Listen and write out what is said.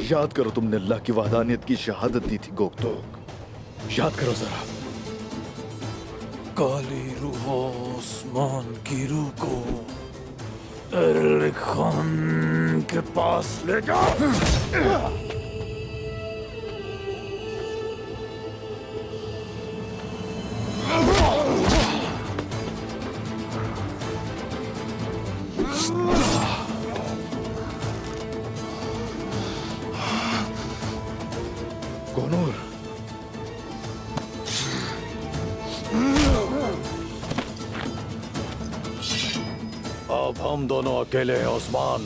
याद करो, तुमने अल्लाह की वहदानियत की शहादत दी थी गोकतोक। याद करो जरा। काली रूह ओस्मान की रूह को एरिक खान के पास ले जाओ। कोनूर, अब हम दोनों अकेले हैं ओस्मान।